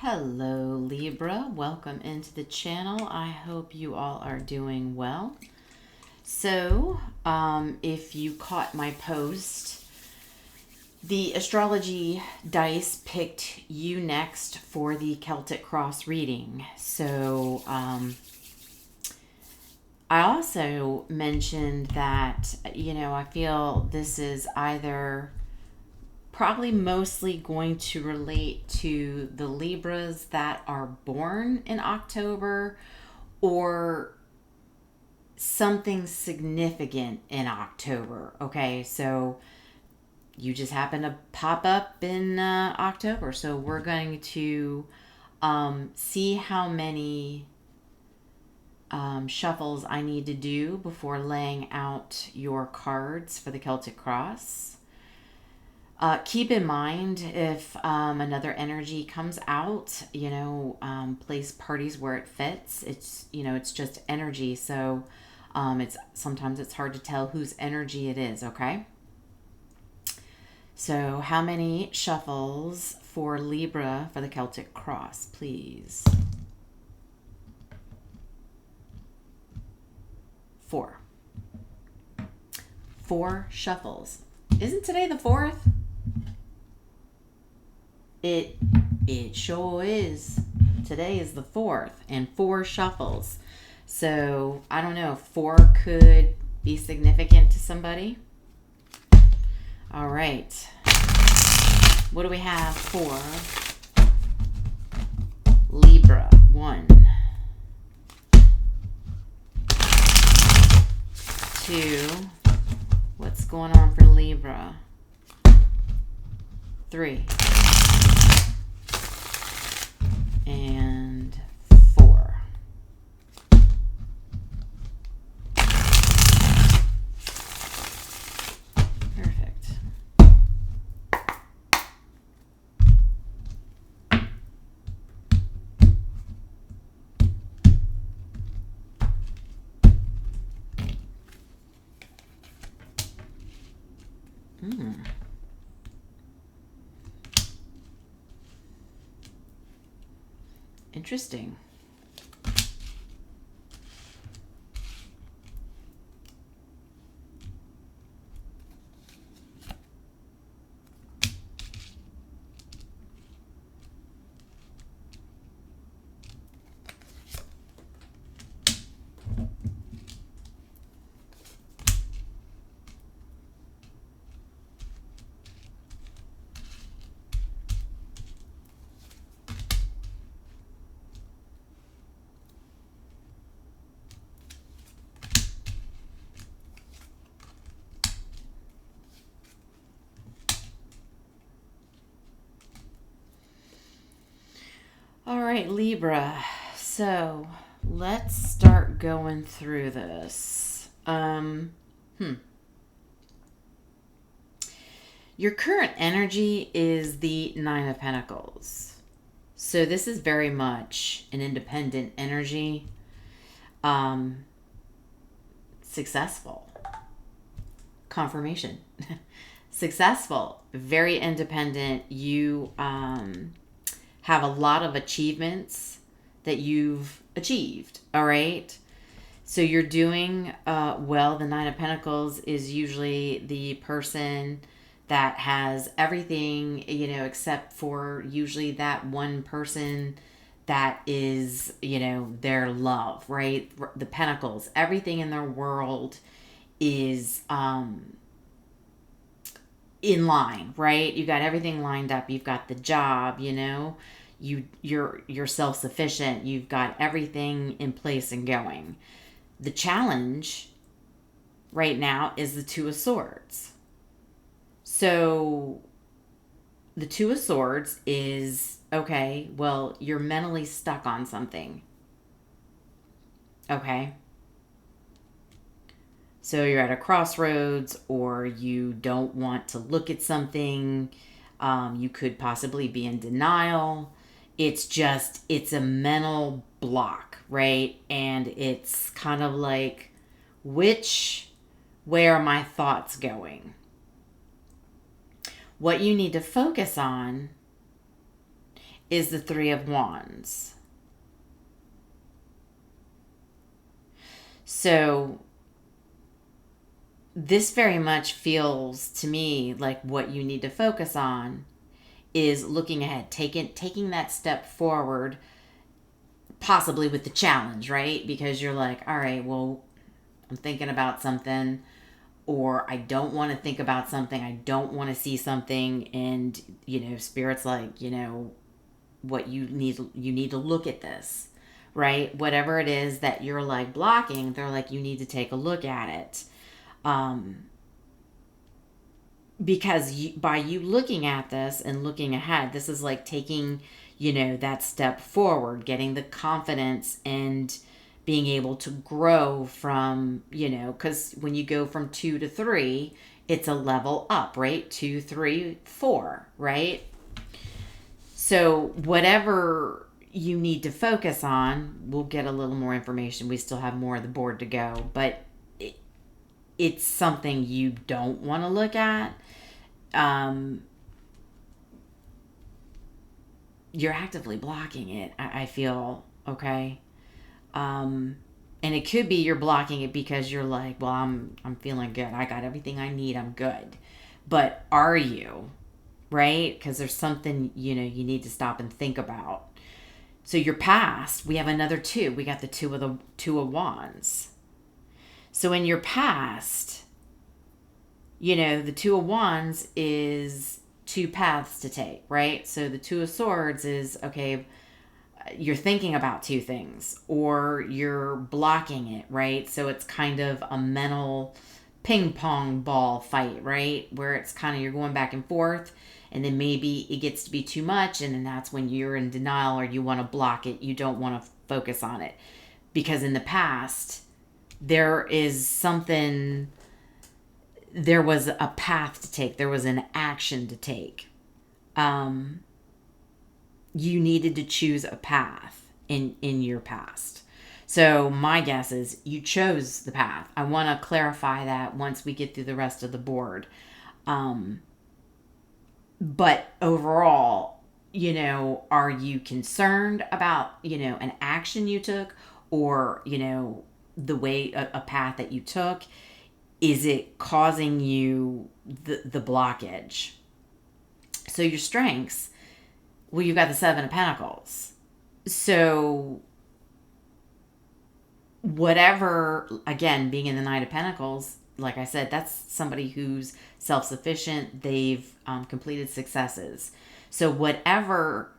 Hello Libra, welcome into the channel. I hope you all are doing well. So, if you caught my post, the astrology dice picked you next for the Celtic Cross reading. So, I also mentioned that, I feel this is either probably mostly going to relate to the Libras that are born in October or something significant in October. Okay, so you just happen to pop up in October. So we're going to see how many shuffles I need to do before laying out your cards for the Celtic Cross. Keep in mind if another energy comes out, place parties where it fits. It's just energy. So sometimes it's hard to tell whose energy it is, okay? So how many shuffles for Libra for the Celtic Cross, please? 4. 4 shuffles. Isn't today the 4th? It sure is. Today is the 4th and 4 shuffles. So I don't know, 4 could be significant to somebody. All right. What do we have for Libra? 1, 2. What's going on for Libra? 3. And 4. Perfect. Interesting. All right, Libra. So let's start going through this. Your current energy is the 9 of Pentacles. So this is very much an independent energy. Successful. Confirmation. Successful. Very independent. You have a lot of achievements that you've achieved, all right? So you're doing well. The 9 of Pentacles is usually the person that has everything, except for usually that one person that is, their love, right? The Pentacles, everything in their world is in line, right? You got everything lined up. You've got the job, you're self-sufficient. You've got everything in place and going. The challenge right now is the 2 of Swords. So the 2 of Swords is, okay, well, you're mentally stuck on something. Okay? So you're at a crossroads, or you don't want to look at something. You could possibly be in denial. It's a mental block, right? And it's kind of like, which way are my thoughts going? What you need to focus on is the Three of Wands. So this very much feels to me like what you need to focus on is looking ahead, taking that step forward, possibly with the challenge, right? Because you're like, all right, well, I'm thinking about something, or I don't want to think about something. I don't want to see something. And, Spirit's like, what you need to look at this, right? Whatever it is that you're like blocking, they're like, you need to take a look at it. Because by you looking at this and looking ahead, this is like taking, that step forward, getting the confidence and being able to grow from, because when you go from 2 to 3, it's a level up, right? 2, 3, 4, right? So whatever you need to focus on, we'll get a little more information. We still have more of the board to go, but it's something you don't want to look at. You're actively blocking it, I feel, okay? And it could be you're blocking it because you're like, well, I'm feeling good. I got everything I need. I'm good. But are you? Right? Because there's something, you need to stop and think about. So your past, we have another 2. We got the Two of Wands. So in your past, the Two of Wands is 2 paths to take, right? So the Two of Swords is, okay, you're thinking about 2 things, or you're blocking it, right? So it's kind of a mental ping pong ball fight, right? Where it's kind of, you're going back and forth, and then maybe it gets to be too much, and then that's when you're in denial, or you want to block it. You don't want to focus on it. Because in the past, there was a path to take. There was an action to take. You needed to choose a path in your past. So my guess is you chose the path. I want to clarify that once we get through the rest of the board. But overall, are you concerned about, an action you took, or, the way a path that you took? Is it causing you the blockage? So your strengths, well, you've got the 7 of Pentacles. So whatever, again, being in the Knight of Pentacles, like I said, that's somebody who's self-sufficient. They've completed successes. So whatever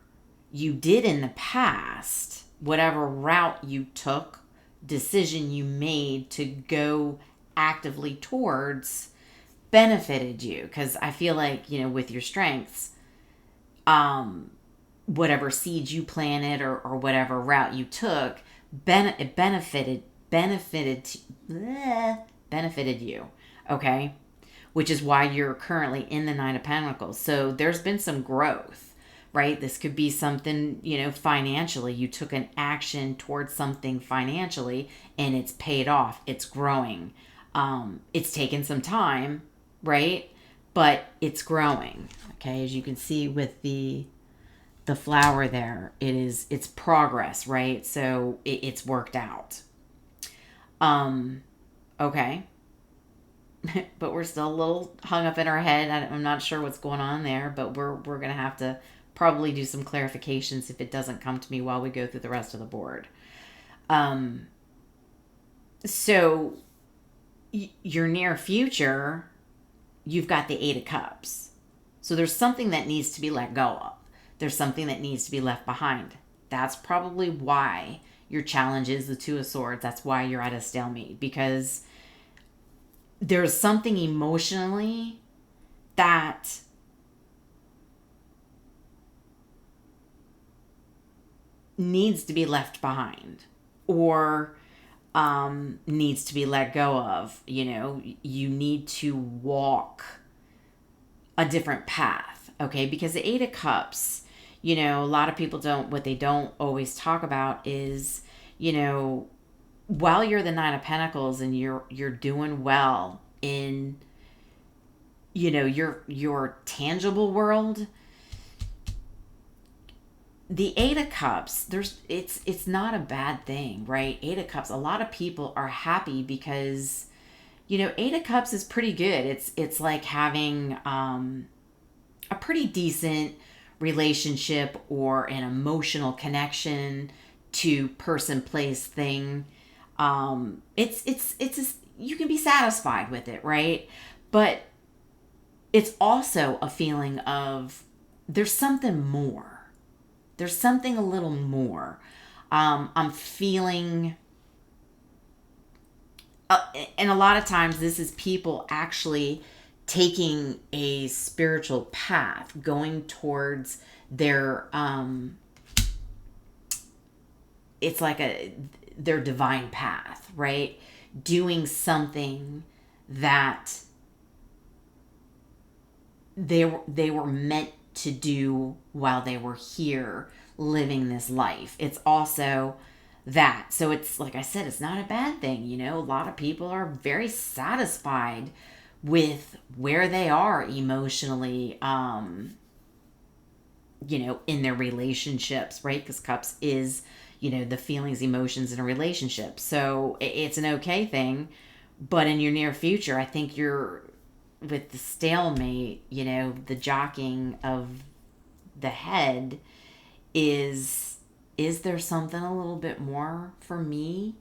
you did in the past, whatever route you took, decision you made to go actively towards, benefited you. Because I feel like, with your strengths, whatever seeds you planted or whatever route you took, it benefited you, okay? Which is why you're currently in the Nine of Pentacles. So there's been some growth, right? This could be something, financially. You took an action towards something financially, and it's paid off. It's growing. It's taken some time, right? But it's growing, okay? As you can see with the flower there, it's progress, right? So it's worked out. Okay. But we're still a little hung up in our head. I'm not sure what's going on there, but we're going to have to probably do some clarifications if it doesn't come to me while we go through the rest of the board. So your near future, you've got the 8 of Cups. So there's something that needs to be let go of. There's something that needs to be left behind. That's probably why your challenge is the 2 of Swords. That's why you're at a stalemate, because there's something emotionally that needs to be left behind, or needs to be let go of. You need to walk a different path, okay? Because the 8 of Cups, a lot of people what they don't always talk about is, while you're the 9 of Pentacles and you're doing well in, your tangible world, the Eight of Cups, it's not a bad thing, right? Eight of Cups, a lot of people are happy because, Eight of Cups is pretty good. It's like having a pretty decent relationship or an emotional connection to person, place, thing. You can be satisfied with it, right? But it's also a feeling of there's something more. There's something a little more. I'm feeling, and a lot of times this is people actually taking a spiritual path, going towards their, it's like their divine path, right? Doing something that they were meant to do while they were here living this life. It's also that. So it's like I said, it's not a bad thing. A lot of people are very satisfied with where they are emotionally, in their relationships, right? Because Cups is, the feelings, emotions in a relationship. So it's an okay thing. But in your near future, I think you're with the stalemate, the jockeying of the head is there something a little bit more for me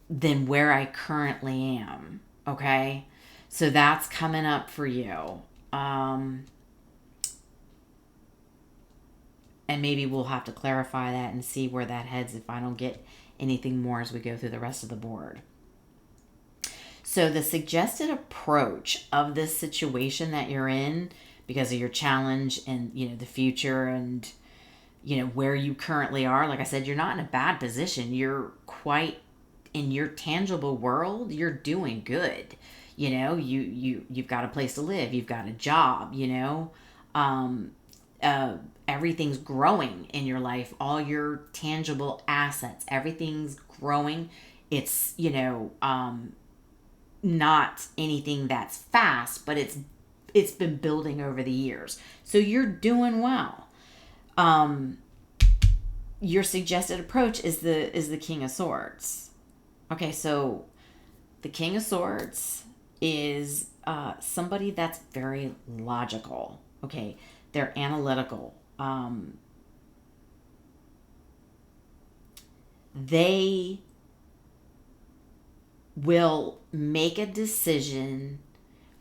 than where I currently am? Okay. So that's coming up for you. And maybe we'll have to clarify that and see where that heads if I don't get anything more as we go through the rest of the board. So the suggested approach of this situation that you're in, because of your challenge and, the future and, where you currently are, like I said, you're not in a bad position. You're quite, in your tangible world, you're doing good. You've got a place to live. You've got a job, everything's growing in your life. All your tangible assets, everything's growing. It's, not anything that's fast, but it's been building over the years. So you're doing well. Your suggested approach is the King of Swords. Okay, so the King of Swords is somebody that's very logical. Okay, they're analytical. They will make a decision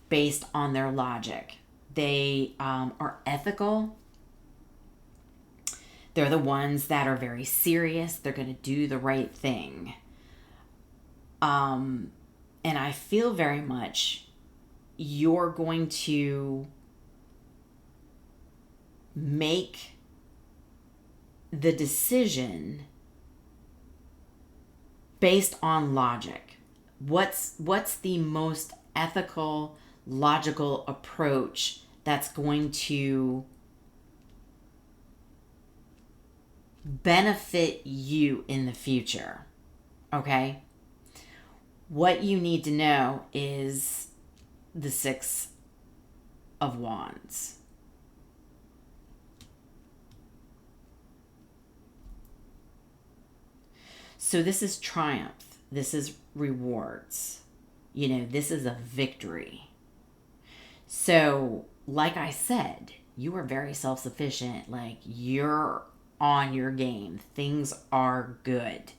based on their logic. They are ethical. They're the ones that are very serious. They're going to do the right thing. And I feel very much you're going to make the decision based on logic. What's the most ethical, logical approach that's going to benefit you in the future? Okay? What you need to know is the Six of Wands. So this is triumph. This is rewards. This is a victory. So, like I said, you are very self-sufficient. Like, you're on your game. Things are good.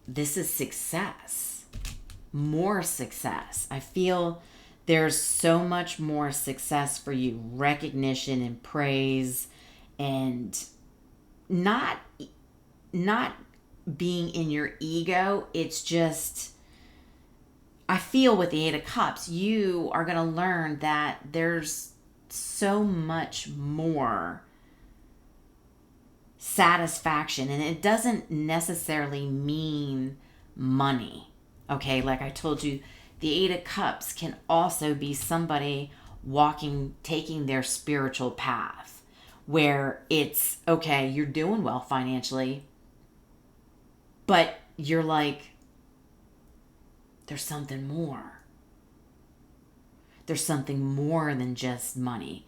This is success. More success. I feel there's so much more success for you. Recognition and praise, and not being in your ego. It's just, I feel with the Eight of Cups, you are going to learn that there's so much more satisfaction, and it doesn't necessarily mean money. Okay, like I told you, the Eight of Cups can also be somebody taking their spiritual path, where it's, okay, you're doing well financially, but you're like, there's something more. There's something more than just money.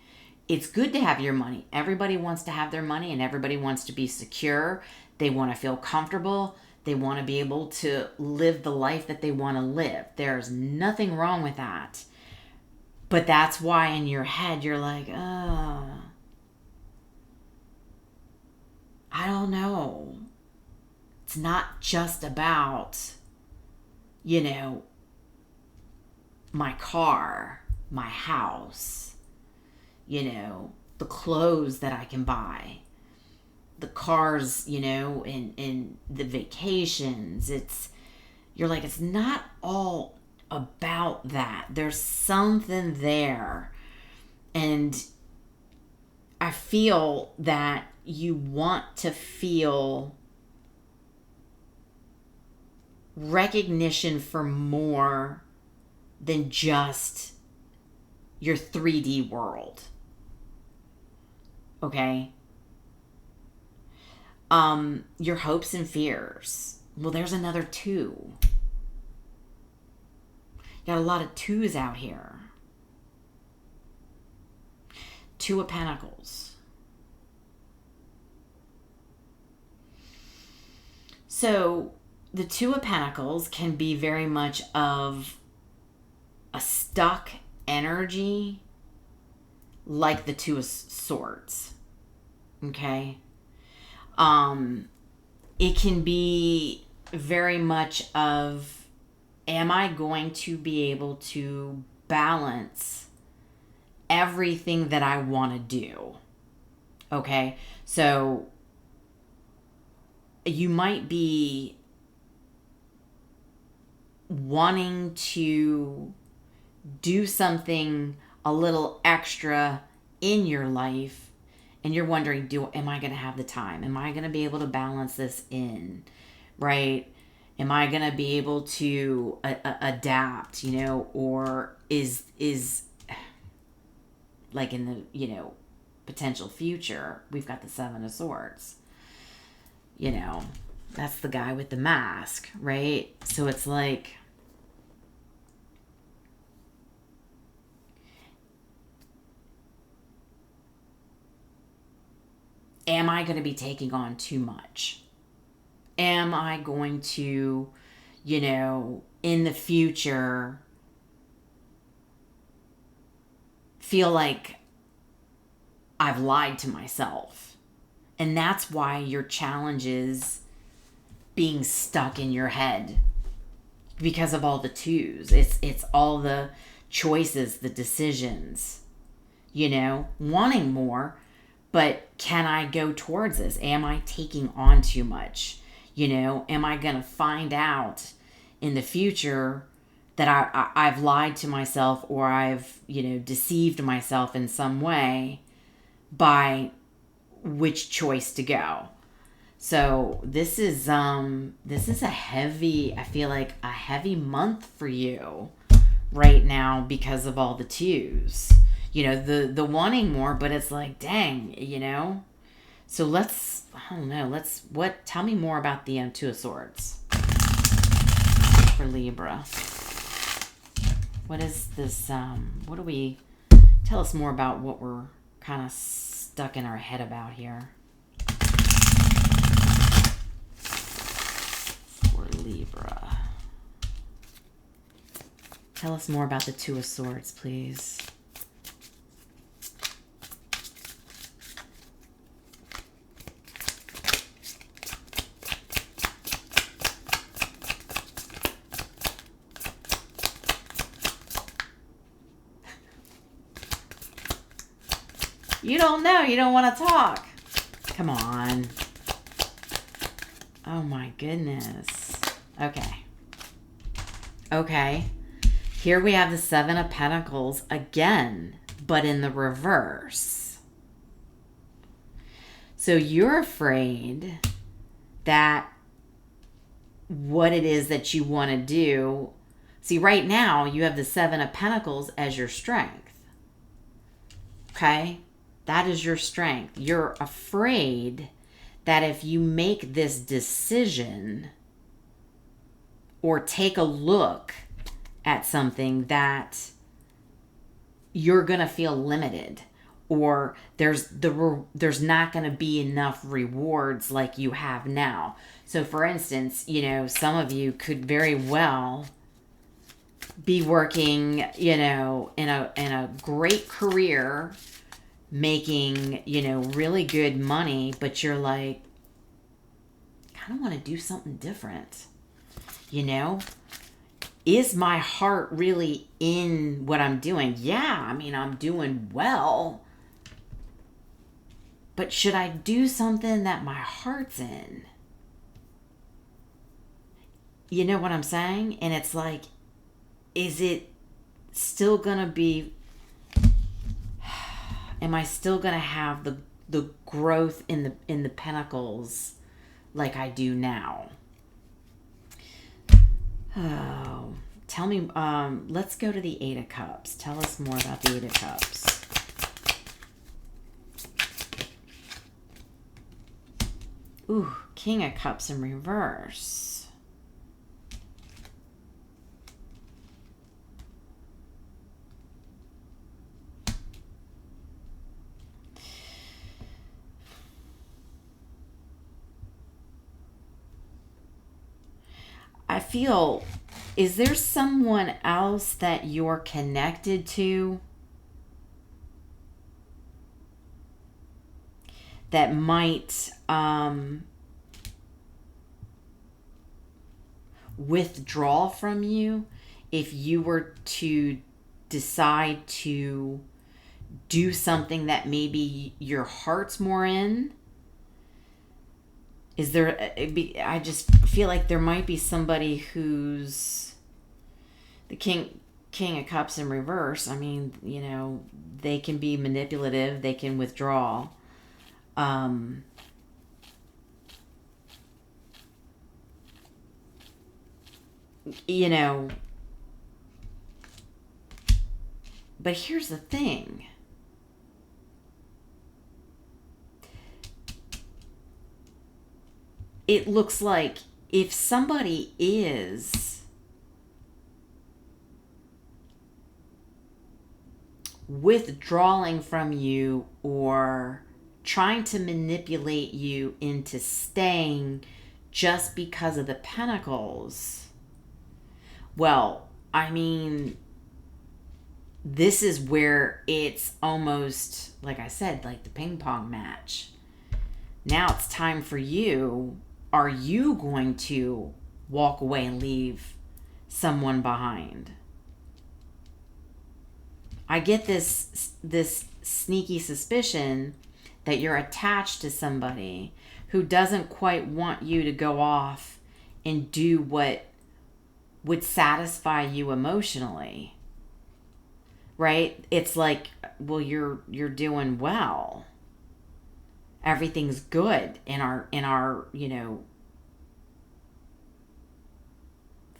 It's good to have your money. Everybody wants to have their money and everybody wants to be secure. They want to feel comfortable. They want to be able to live the life that they want to live. There's nothing wrong with that. But that's why in your head you're like, oh, I don't know. It's not just about, my car, my house, the clothes that I can buy, the cars, and the vacations. You're like, it's not all about that. There's something there. And I feel that you want to feel recognition for more than just your 3D world. Okay? Your hopes and fears. Well, there's another 2. Got a lot of 2s out here. 2 of Pentacles. So the 2 of Pentacles can be very much of a stuck energy, like the 2 of Swords. Okay? It can be very much of, am I going to be able to balance everything that I want to do? Okay? So you might be wanting to do something a little extra in your life, and you're wondering, am I going to have the time? Am I going to be able to balance this in? Right? Am I going to be able to adapt, or is like in the, potential future, we've got the 7 of Swords. That's the guy with the mask, right? So it's like, am I going to be taking on too much? Am I going to, in the future, feel like I've lied to myself? And that's why your challenge is being stuck in your head, because of all the 2s. It's all the choices, the decisions, wanting more. But can I go towards this? Am I taking on too much? Am I going to find out in the future that I've lied to myself, or I've, deceived myself in some way by which choice to go? So this is a heavy, I feel like a heavy month for you right now because of all the 2s. The wanting more, but it's like, dang, So tell me more about the 2 of Swords for Libra. What is this, tell us more about what we're kind of stuck in our head about here. For Libra. Tell us more about the 2 of Swords, please. You don't know. You don't want to talk. Come on. Oh my goodness. Okay. Here we have the 7 of Pentacles again, but in the reverse. So you're afraid that what it is that you want to do. See, right now you have the 7 of Pentacles as your strength. Okay? That is your strength. You're afraid that if you make this decision or take a look at something that you're going to feel limited, or there's not going to be enough rewards like you have now. So for instance, some of you could very well be working, in a great career, making, really good money, but you're like, I kind of want to do something different. Is my heart really in what I'm doing? Yeah, I'm doing well. But should I do something that my heart's in? You know what I'm saying? And it's like, is it still going to be, am I still going to have the growth in the pentacles like I do now? Oh, tell me, let's go to the Eight of Cups. Tell us more about the Eight of Cups. Ooh, King of Cups in reverse. I feel, is there someone else that you're connected to that might withdraw from you if you were to decide to do something that maybe your heart's more in? Is there, I just feel like there might be somebody who's the King of Cups in reverse. They can be manipulative, they can withdraw. But here's the thing. It looks like if somebody is withdrawing from you or trying to manipulate you into staying just because of the pentacles, well, this is where it's almost, like I said, like the ping pong match. Now it's time for you. Are you going to walk away and leave someone behind? I get this sneaky suspicion that you're attached to somebody who doesn't quite want you to go off and do what would satisfy you emotionally. Right? It's like, well, you're doing well. Everything's good in our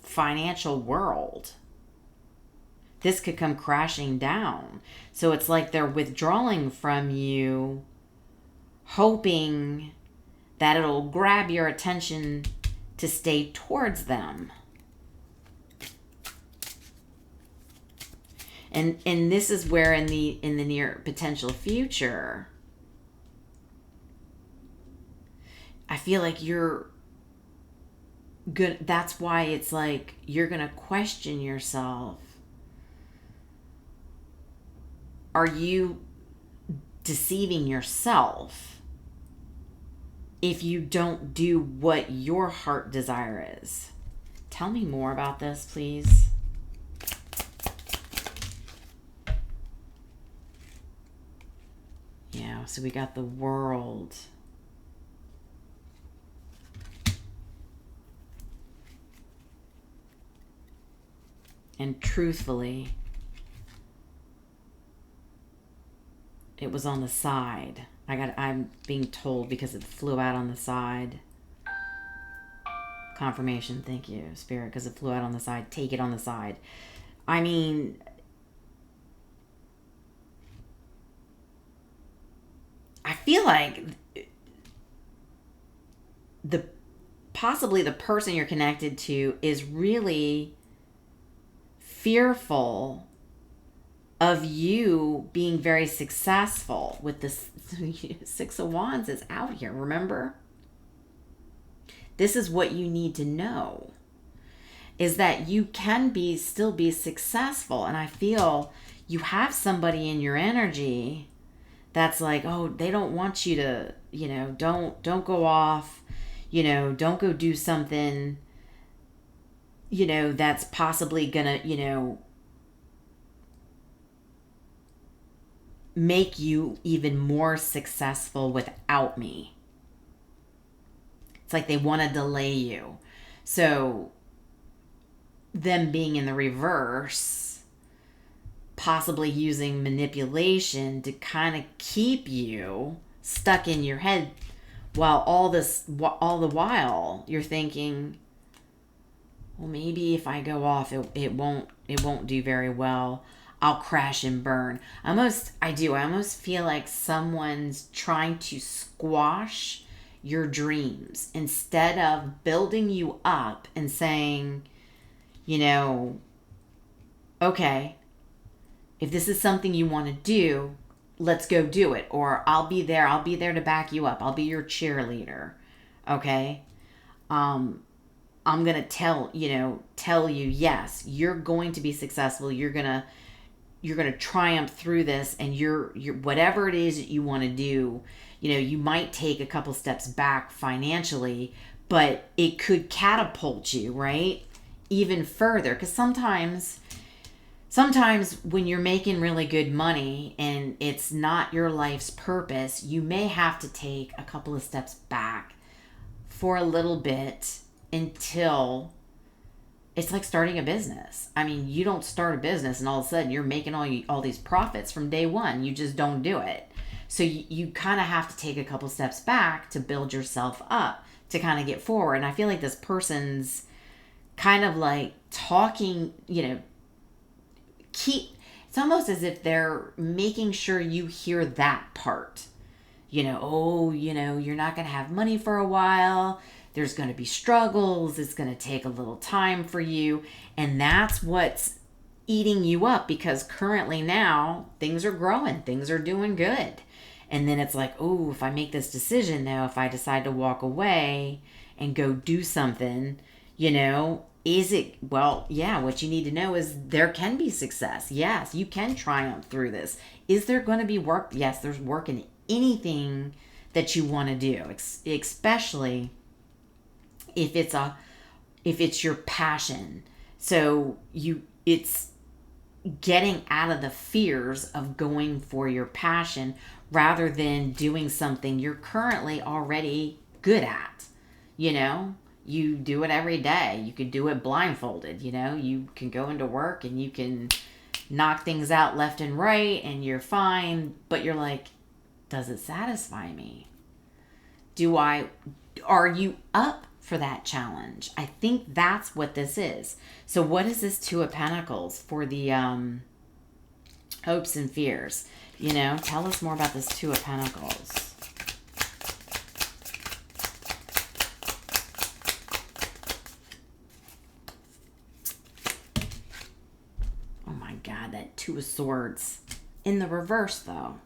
financial world. This could come crashing down. So it's like they're withdrawing from you, hoping that it'll grab your attention to stay towards them. And this is where in the near potential future, I feel like you're good. That's why it's like you're going to question yourself. Are you deceiving yourself if you don't do what your heart desire is? Tell me more about this, please. Yeah, so we got the World. And truthfully, it was on the side. I'm being told because it flew out on the side. Confirmation, thank you, Spirit, because it flew out on the side. Take it on the side. I feel like possibly the person you're connected to is really fearful of you being very successful with this. Six of Wands is out here, remember? This is what you need to know, is that you can still be successful. And I feel you have somebody in your energy that's like, oh, they don't want you to, don't go off, don't go do something, that's possibly gonna, make you even more successful without me. It's like they want to delay you. So them being in the reverse, possibly using manipulation to kind of keep you stuck in your head, while all the while you're thinking, well, maybe if I go off, it won't do very well. I'll crash and burn. I almost feel like someone's trying to squash your dreams instead of building you up and saying, okay, if this is something you want to do, let's go do it. Or I'll be there to back you up. I'll be your cheerleader. Okay? I'm going to tell you, yes, you're going to be successful. You're going to triumph through this, and you're whatever it is that you want to do, you might take a couple steps back financially, but it could catapult you, right? Even further. Because sometimes when you're making really good money and it's not your life's purpose, you may have to take a couple of steps back for a little bit until it's like starting a business. I mean, you don't start a business and all of a sudden you're making all these profits from day one. You just don't do it. So you kind of have to take a couple steps back to build yourself up, to kind of get forward. And I feel like this person's kind of like talking, it's almost as if they're making sure you hear that part. You're not going to have money for a while. There's going to be struggles. It's going to take a little time for you. And that's what's eating you up, because currently now things are growing. Things are doing good. And then it's like, oh, if I make this decision now, if I decide to walk away and go do something, is it, well, yeah, what you need to know is there can be success. Yes, you can triumph through this. Is there going to be work? Yes, there's work in anything that you want to do, especially if it's your passion. So it's getting out of the fears of going for your passion rather than doing something you're currently already good at. You do it every day. You can do it blindfolded. You can go into work and you can knock things out left and right and you're fine, but you're like, does it satisfy me? Are you up for that challenge? I think that's what this is. So what is this Two of Pentacles for the hopes and fears? Tell us more about this Two of Pentacles. Oh my God, that Two of Swords. In the reverse though.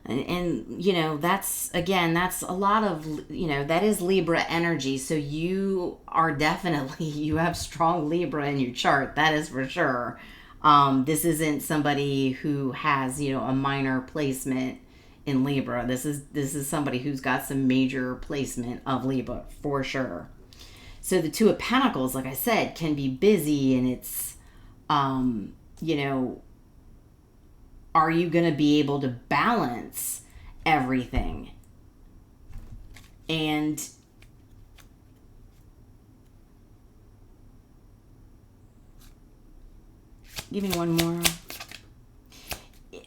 And that's a lot of, that is Libra energy. So you have strong Libra in your chart. That is for sure. This isn't somebody who has, a minor placement in Libra. This is somebody who's got some major placement of Libra for sure. So the Two of Pentacles, like I said, can be busy, and it's, are you going to be able to balance everything? And give me one more.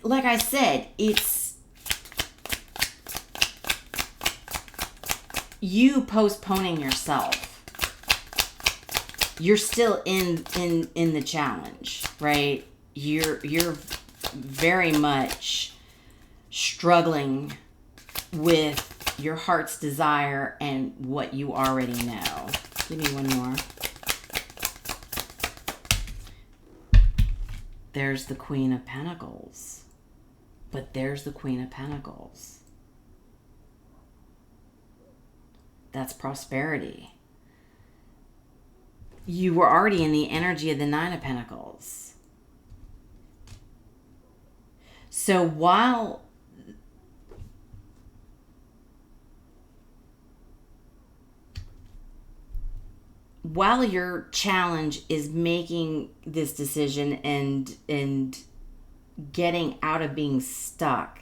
Like I said, it's you postponing yourself. You're still in the challenge, right? You're very much struggling with your heart's desire and what you already know. Give me one more. there's the Queen of Pentacles. But there's the Queen of Pentacles. That's prosperity. You were already in the energy of the Nine of Pentacles. So while your challenge is making this decision and getting out of being stuck,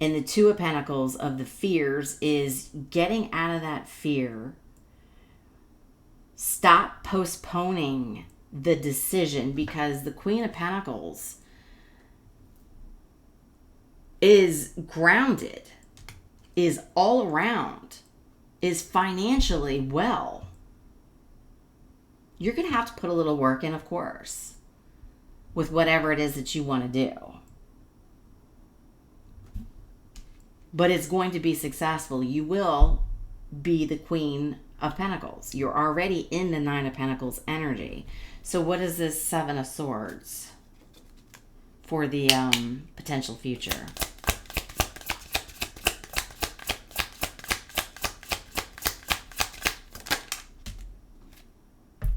and the Two of Pentacles of the fears is getting out of that fear. Stop postponing the decision, because the Queen of Pentacles is grounded, is all around, is financially well. You're going to have to put a little work in, of course, with whatever it is that you want to do. But it's going to be successful. You will be the Queen of Pentacles. You're already in the Nine of Pentacles energy. So what is this Seven of Swords for the potential future?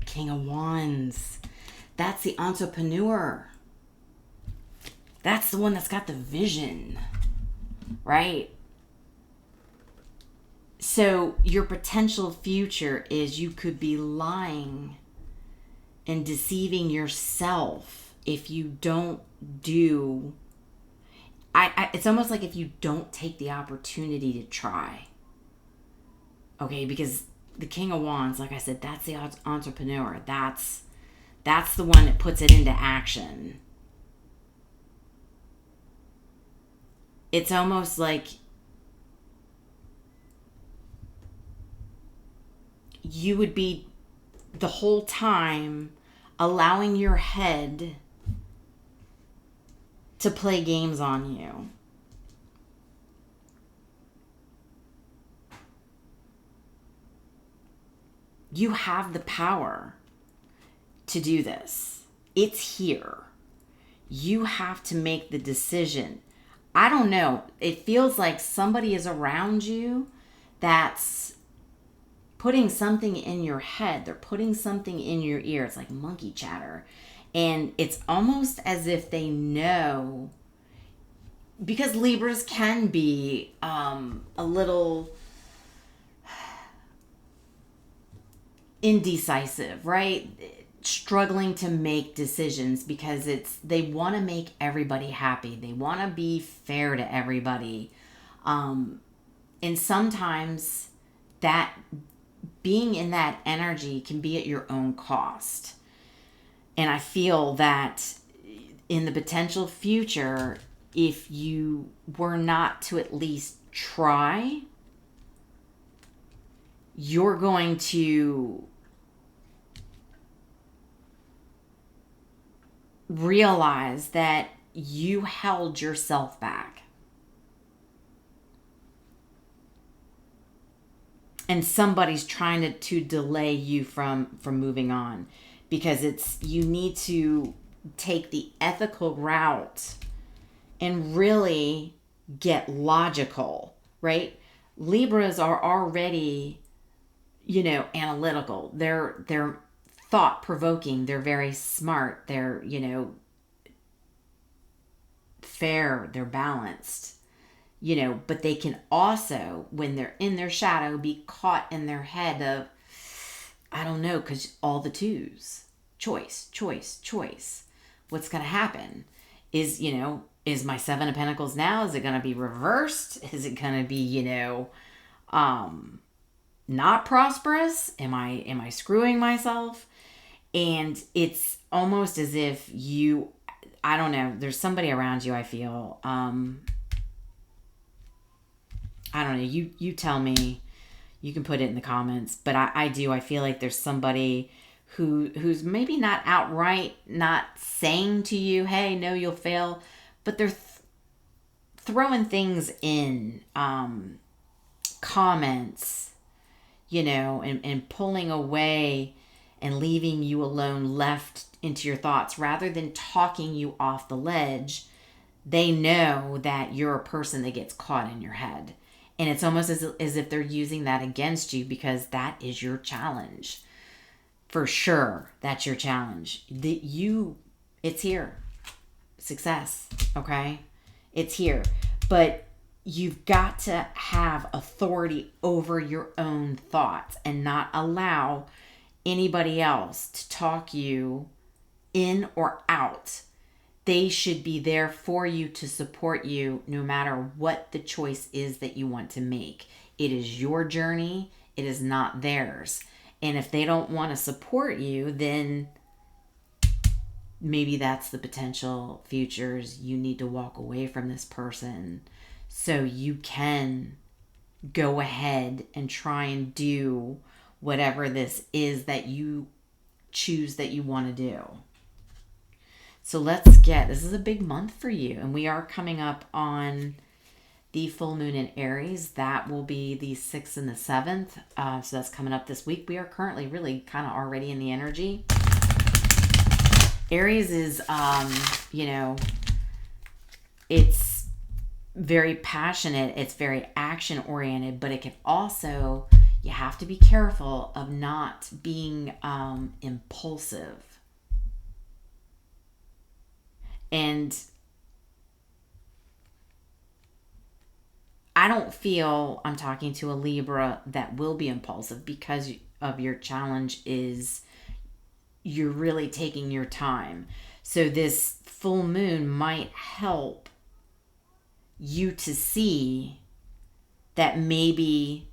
King of Wands. That's the entrepreneur. That's the one that's got the vision, right? So your potential future is you could be lying and deceiving yourself if you don't do... it's almost like if you don't take the opportunity to try. Okay, because the King of Wands, like I said, that's the entrepreneur. That's the one that puts it into action. It's almost like you would be the whole time allowing your head to play games on you. You have the power to do this. It's here. You have to make the decision. I don't know. It feels like somebody is around you that's putting something in your head. They're putting something in your ear. It's like monkey chatter. And it's almost as if they know, because Libras can be a little indecisive, right? Struggling to make decisions because they want to make everybody happy. They want to be fair to everybody. And sometimes that being in that energy can be at your own cost. And I feel that in the potential future, if you were not to at least try, you're going to realize that you held yourself back. And somebody's trying to delay you from moving on, because you need to take the ethical route and really get logical, right? Libras are already, analytical. They're thought-provoking. They're very smart. They're, fair. They're balanced. But they can also, when they're in their shadow, be caught in their head of, I don't know, because all the twos. Choice. What's going to happen? Is my Seven of Pentacles now? Is it going to be reversed? Is it going to be, not prosperous? Am I screwing myself? And it's almost as if I don't know, there's somebody around you, I feel, I don't know. You tell me. You can put it in the comments. But I feel like there's somebody who's maybe not outright not saying to you, hey, no, you'll fail. But they're throwing things in, comments, and pulling away and leaving you alone, left into your thoughts, rather than talking you off the ledge. They know that you're a person that gets caught in your head. And it's almost as if they're using that against you, because that is your challenge. For sure, that's your challenge. It's here. Success, okay? It's here. But you've got to have authority over your own thoughts and not allow anybody else to talk you in or out. They should be there for you to support you no matter what the choice is that you want to make. It is your journey. It is not theirs. And if they don't want to support you, then maybe that's the potential futures. You need to walk away from this person so you can go ahead and try and do whatever this is that you choose that you want to do. So this is a big month for you. And we are coming up on the full moon in Aries. That will be the 6th and the 7th. So that's coming up this week. We are currently really kind of already in the energy. Aries is, it's very passionate. It's very action oriented, but it can also, you have to be careful of not being impulsive. And I don't feel I'm talking to a Libra that will be impulsive, because of your challenge is you're really taking your time. So this full moon might help you to see that maybe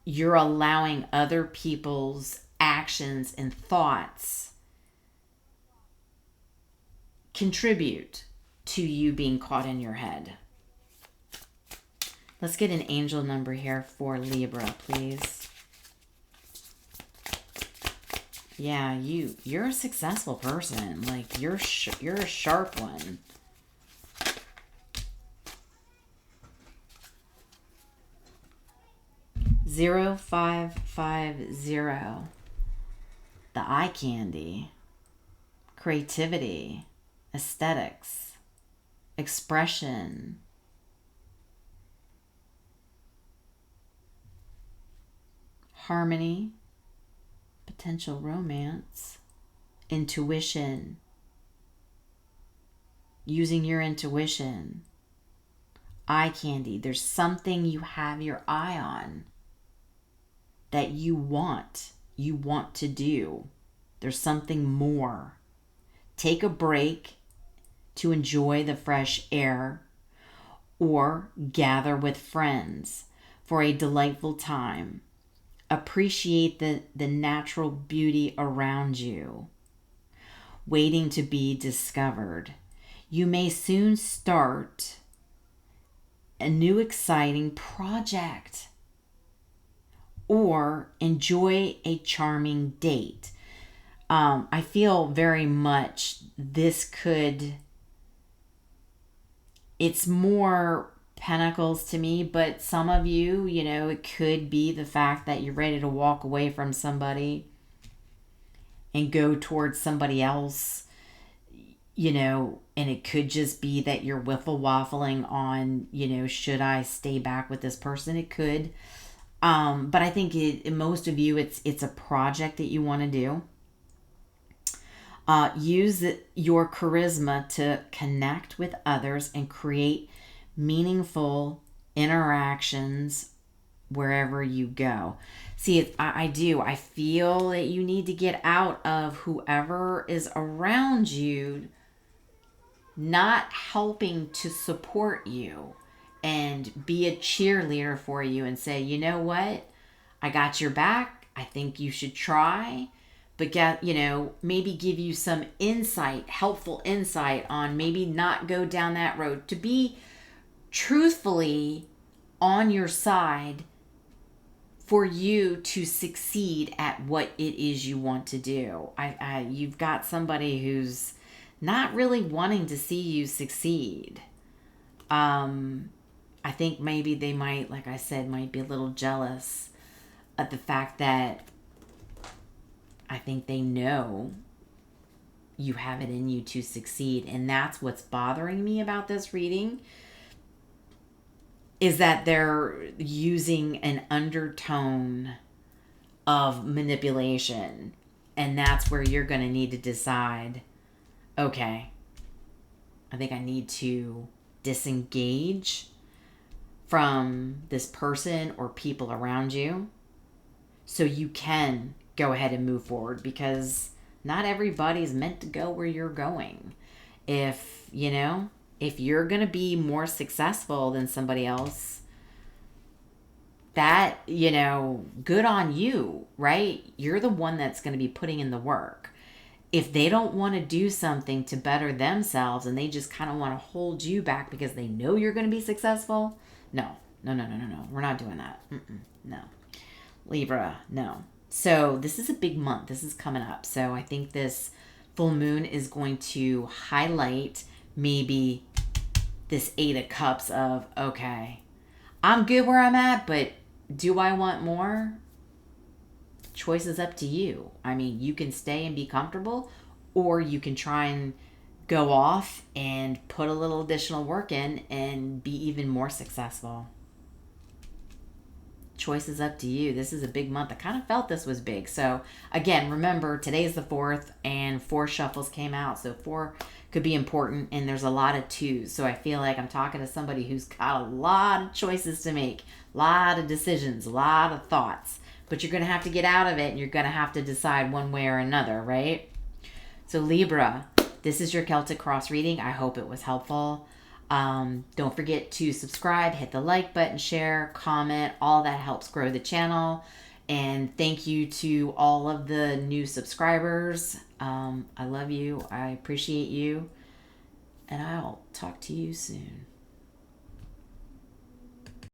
you're allowing other people's actions and thoughts contribute to you being caught in your head. Let's get an angel number here for Libra, please. Yeah, you're a successful person. Like, you're a sharp one. Zero 550. The eye candy. Creativity. Aesthetics. Expression. Harmony. Potential romance. Intuition. Using your intuition. Eye candy. There's something you have your eye on that you want to do. There's something more. Take a break to enjoy the fresh air, or gather with friends for a delightful time. Appreciate the natural beauty around you, waiting to be discovered. You may soon start a new exciting project, or enjoy a charming date. I feel very much it's more pentacles to me, but some of you, it could be the fact that you're ready to walk away from somebody and go towards somebody else, and it could just be that you're wiffle-waffling on, should I stay back with this person? It could. But I think most of you, it's a project that you want to do. Use your charisma to connect with others and create meaningful interactions wherever you go. See, I do. I feel that you need to get out of whoever is around you not helping to support you and be a cheerleader for you and say, you know what? I got your back. I think you should try. But maybe give you some insight, helpful insight on maybe not go down that road. To be truthfully on your side for you to succeed at what it is you want to do. You've got somebody who's not really wanting to see you succeed. I think maybe they might, like I said, might be a little jealous of the fact that I think they know you have it in you to succeed. And that's what's bothering me about this reading, is that they're using an undertone of manipulation. And that's where you're going to need to decide, okay, I think I need to disengage from this person or people around you so you can go ahead and move forward, because not everybody's meant to go where you're going. If you're going to be more successful than somebody else, that, good on you, right? You're the one that's going to be putting in the work. If they don't want to do something to better themselves and they just kind of want to hold you back because they know you're going to be successful, no. We're not doing that. No. Libra, no. So this is a big month. This is coming up. So I think this full moon is going to highlight maybe this 8 of Cups of, okay, I'm good where I'm at, but do I want more? Choice is up to you. I mean, you can stay and be comfortable, or you can try and go off and put a little additional work in and be even more successful. Choice is up to you. This is a big month. I kind of felt this was big. So again, remember, today's the 4th and 4 shuffles came out. So 4 could be important, and there's a lot of 2s. So I feel like I'm talking to somebody who's got a lot of choices to make, a lot of decisions, a lot of thoughts. But you're going to have to get out of it, and you're going to have to decide one way or another, right? So Libra, this is your Celtic Cross reading. I hope it was helpful. Don't forget to subscribe, hit the like button, share, comment. All that helps grow the channel. And thank you to all of the new subscribers. I love you. I appreciate you. And I'll talk to you soon.